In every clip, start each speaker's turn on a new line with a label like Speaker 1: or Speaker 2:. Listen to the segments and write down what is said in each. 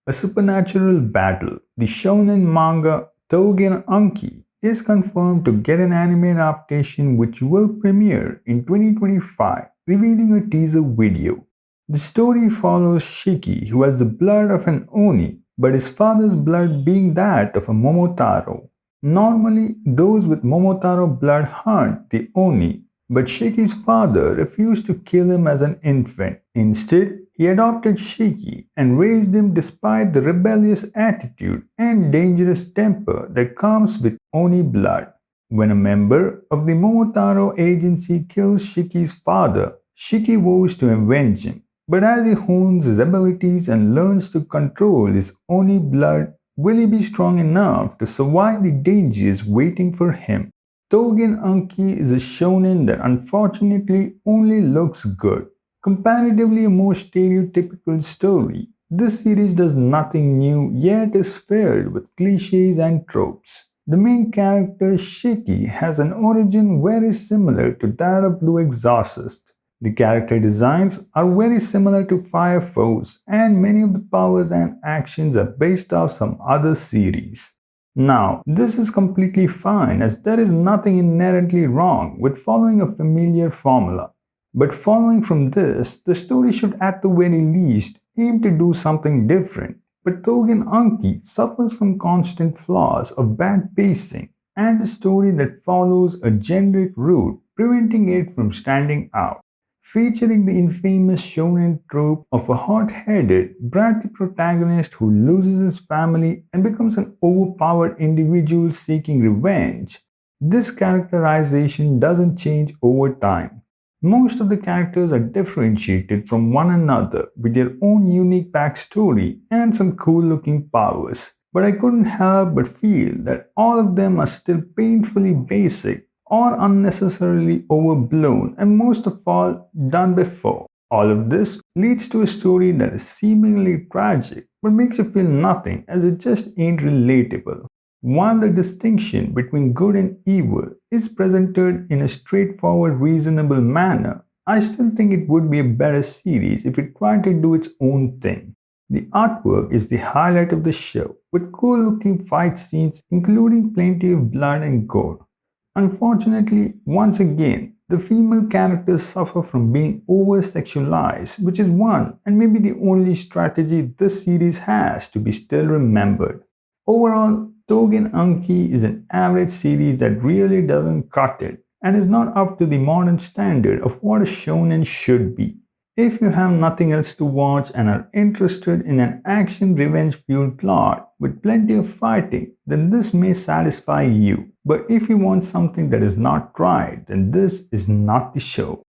Speaker 1: A supernatural battle. The shonen manga Tougen Anki is confirmed to get an anime adaptation which will premiere in 2025, revealing a teaser video. The story follows Shiki, who has the blood of an Oni, but his father's blood being that of a Momotaro. Normally, those with Momotaro blood hunt the Oni, but Shiki's father refused to kill him as an infant. Instead, he adopted Shiki and raised him despite the rebellious attitude and dangerous temper that comes with Oni blood. When a member of the Momotaro agency kills Shiki's father, Shiki vows to avenge him. But as he hones his abilities and learns to control his Oni blood, will he be strong enough to survive the dangers waiting for him? Tougen Anki is a shonen that unfortunately only looks good. Comparatively a more stereotypical story, this series does nothing new yet is filled with cliches and tropes. The main character Shiki has an origin very similar to that of Blue Exorcist. The character designs are very similar to Fire Force, and many of the powers and actions are based off some other series. Now, this is completely fine as there is nothing inherently wrong with following a familiar formula. But following from this, the story should at the very least aim to do something different. But Tougen Anki suffers from constant flaws of bad pacing and a story that follows a generic route, preventing it from standing out. Featuring the infamous shonen trope of a hot-headed, bratty protagonist who loses his family and becomes an overpowered individual seeking revenge, this characterization doesn't change over time. Most of the characters are differentiated from one another with their own unique backstory and some cool-looking powers, but I couldn't help but feel that all of them are still painfully basic or unnecessarily overblown and most of all done before. All of this leads to a story that is seemingly tragic but makes you feel nothing as it just ain't relatable. While the distinction between good and evil is presented in a straightforward, reasonable manner, I still think it would be a better series if it tried to do its own thing. The artwork is the highlight of the show, with cool looking fight scenes including plenty of blood and gore. Unfortunately, once again, the female characters suffer from being over sexualized, which is one and maybe the only strategy this series has to be still remembered. Overall, Tougen Anki is an average series that really doesn't cut it and is not up to the modern standard of what a shonen should be. If you have nothing else to watch and are interested in an action revenge fueled plot with plenty of fighting, then this may satisfy you. But if you want something that is not tried, then this is not the show.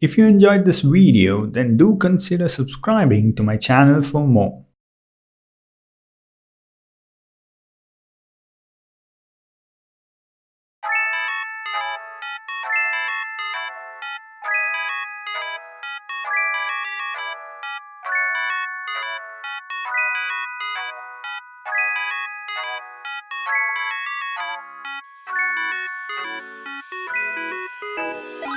Speaker 1: If you enjoyed this video, then do consider subscribing to my channel for more.